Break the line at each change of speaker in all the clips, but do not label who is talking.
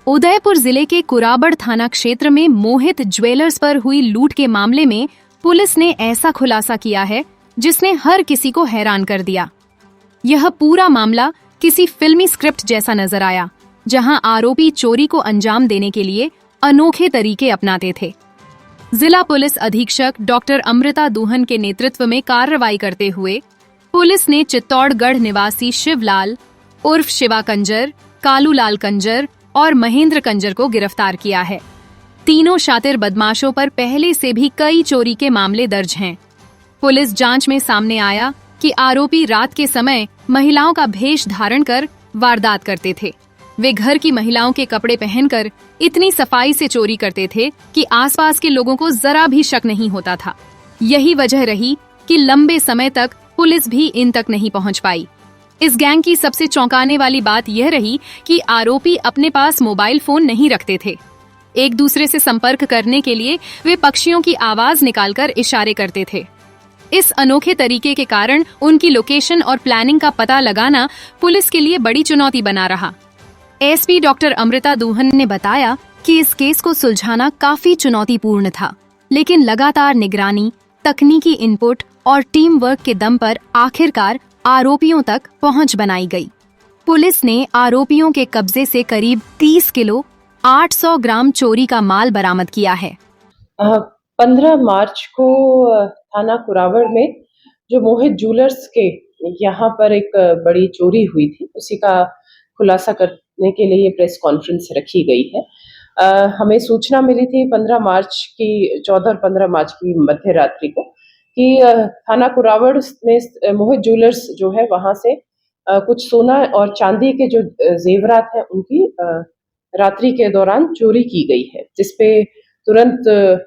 उदयपुर जिले के कुराबड़ थाना क्षेत्र में मोहित ज्वेलर्स पर हुई लूट के मामले में पुलिस ने ऐसा खुलासा किया है जिसने हर किसी को हैरान कर दिया। यह पूरा मामला किसी फिल्मी स्क्रिप्ट जैसा नजर आया, जहां आरोपी चोरी को अंजाम देने के लिए अनोखे तरीके अपनाते थे। जिला पुलिस अधीक्षक डॉक्टर अमृता दूहन के नेतृत्व में कार्रवाई करते हुए पुलिस ने चित्तौड़गढ़ निवासी शिवलाल उर्फ शिवा कंजर, कालूलाल कंजर और महेंद्र कंजर को गिरफ्तार किया है। तीनों शातिर बदमाशों पर पहले से भी कई चोरी के मामले दर्ज हैं। पुलिस जांच में सामने आया कि आरोपी रात के समय महिलाओं का भेष धारण कर वारदात करते थे। वे घर की महिलाओं के कपड़े पहनकर इतनी सफाई से चोरी करते थे कि आसपास के लोगों को जरा भी शक नहीं होता था। यही वजह रही कि लंबे समय तक पुलिस भी इन तक नहीं पहुंच पाई। इस गैंग की सबसे चौंकाने वाली बात यह रही कि आरोपी अपने पास मोबाइल फोन नहीं रखते थे। एक दूसरे से संपर्क करने के लिए वे पक्षियों की आवाज निकालकर इशारे करते थे। इस अनोखे तरीके के कारण उनकी लोकेशन और प्लानिंग का पता लगाना पुलिस के लिए बड़ी चुनौती बना रहा। एसपी डॉक्टर अमृता दूहन ने बताया कि इस केस को सुलझाना काफी चुनौतीपूर्ण था, लेकिन लगातार निगरानी, तकनीकी इनपुट और टीम वर्क के दम पर आखिरकार आरोपियों तक पहुंच बनाई गई। पुलिस ने आरोपियों के कब्जे से करीब 30 किलो 800 ग्राम चोरी का माल बरामद किया है।
15 मार्च को थाना कुराबड़ में जो मोहित ज्वेलर्स के यहाँ पर एक बड़ी चोरी हुई थी, उसी का खुलासा करने के लिए प्रेस कॉन्फ्रेंस रखी गई है। हमें सूचना मिली थी 14 और 15 मार्च की मध्य रात्रि को कि थाना कुराबड़ में मोहित ज्वेलर्स जो है वहां से कुछ सोना और चांदी के जो जेवरात हैं उनकी रात्रि के दौरान चोरी की गई है, जिसपे तुरंत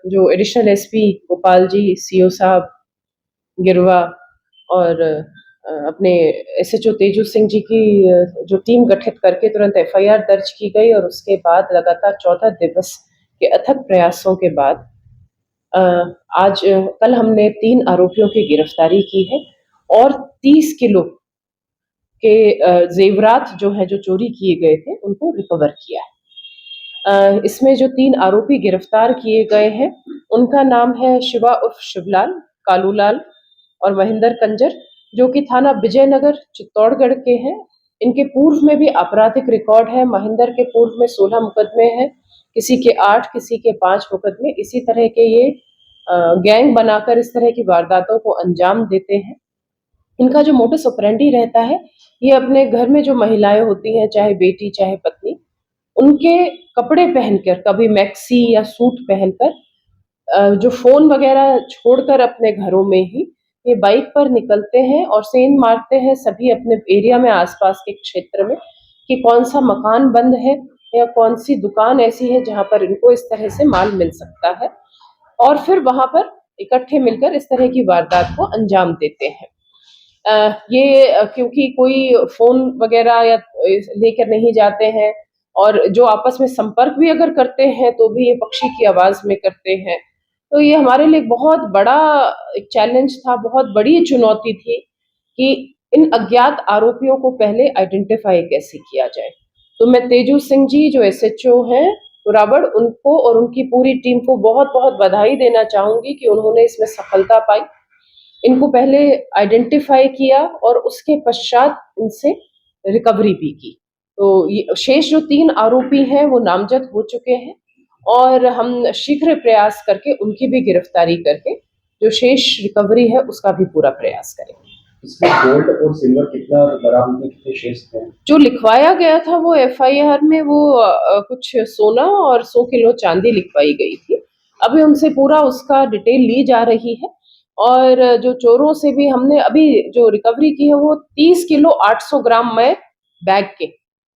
जो additional SP Gopal ji, CO साहब गिरवा और अपने एसएचओ तेजू सिंह जी की जो टीम गठित करके तुरंत एफआईआर दर्ज की गई और उसके बाद लगातार 14 दिवस के अथक प्रयासों के बाद कल हमने 3 आरोपियों की गिरफ्तारी की है और 30 किलो के जेवरात जो है जो चोरी किए गए थे उनको रिकवर किया है। इसमें जो 3 आरोपी गिरफ्तार किए गए हैं उनका नाम है शिवा उर्फ शिवलाल, कालूलाल और महेंद्र कंजर, जो कि थाना विजयनगर चित्तौड़गढ़ के हैं। इनके पूर्व में भी आपराधिक रिकॉर्ड है। महेंद्र के पूर्व में 16 मुकदमे हैं, किसी के 8, किसी के 5 मुकदमे। इसी तरह के ये गैंग बनाकर इस तरह की वारदातों को अंजाम देते हैं। इनका जो मोडस ऑपरेंडी रहता है, ये अपने घर में जो महिलाएं होती हैं, चाहे बेटी चाहे पत्नी, उनके कपड़े पहनकर, कभी मैक्सी या सूट पहनकर, जो फोन वगैरह छोड़कर अपने घरों में ही ये बाइक पर निकलते हैं और सेंध मारते हैं सभी अपने एरिया में, आसपास के क्षेत्र में, कि कौन सा मकान बंद है या कौन सी दुकान ऐसी है जहां पर इनको इस तरह से माल मिल सकता है, और फिर वहां पर इकट्ठे मिलकर इस तरह की वारदात को अंजाम देते हैं। क्योंकि कोई फोन वगैरह या लेकर नहीं जाते हैं और जो आपस में संपर्क भी अगर करते हैं तो भी ये पक्षी की आवाज में करते हैं, तो ये हमारे लिए बहुत बड़ा एक चैलेंज था, बहुत बड़ी चुनौती थी कि इन अज्ञात आरोपियों को पहले आइडेंटिफाई कैसे किया जाए। तो मैं तेजू सिंह जी जो एसएचओ हैं कुराबड़, उनको और उनकी पूरी टीम को बहुत बहुत बधाई देना चाहूंगी कि उन्होंने इसमें सफलता पाई। इनको पहले आइडेंटिफाई किया और उसके पश्चात इनसे रिकवरी भी की। तो ये शेष जो 3 आरोपी हैं वो नामजद हो चुके हैं और हम शीघ्र प्रयास करके उनकी भी गिरफ्तारी करके जो शेष रिकवरी है उसका भी पूरा प्रयास करेंगे।
इसमें गोल्ड और सिल्वर कितना बरामद में कितने शेष थे?
जो लिखवाया गया था वो एफआईआर में वो कुछ सोना और 100 किलो चांदी लिखवाई गई थी। अभी उनसे पूरा उसका डिटेल ली जा रही है और जो चोरों से भी हमने अभी जो रिकवरी की है वो 30 किलो 800 ग्राम में बैग के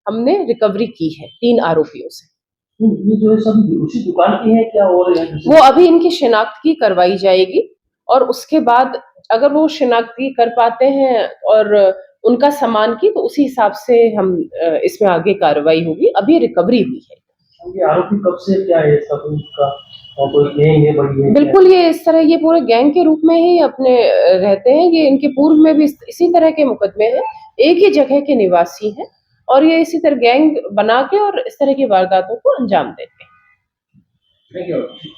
हमने रिकवरी की है 3 आरोपियों से।
ये जो सब उसी दुकान की है क्या? और
वो अभी इनकी शिनाख्त की करवाई जाएगी और उसके बाद अगर वो शिनाख्ती कर पाते हैं और उनका सामान की, तो उसी हिसाब से हम इसमें आगे कार्रवाई होगी। अभी रिकवरी हुई है।
ये आरोपी कब से क्या है सब इनका, और कोई गैंग है बड़ी है?
बिल्कुल, ये इस तरह ये पूरे गैंग के रूप में ही अपने रहते हैं। ये इनके पूर्व में भी इसी तरह के मुकदमे हैं, एक ही जगह के निवासी हैं और ये इसी तरह गैंग बना के और इस तरह की वारदातों को अंजाम देते हैं।
Thank you.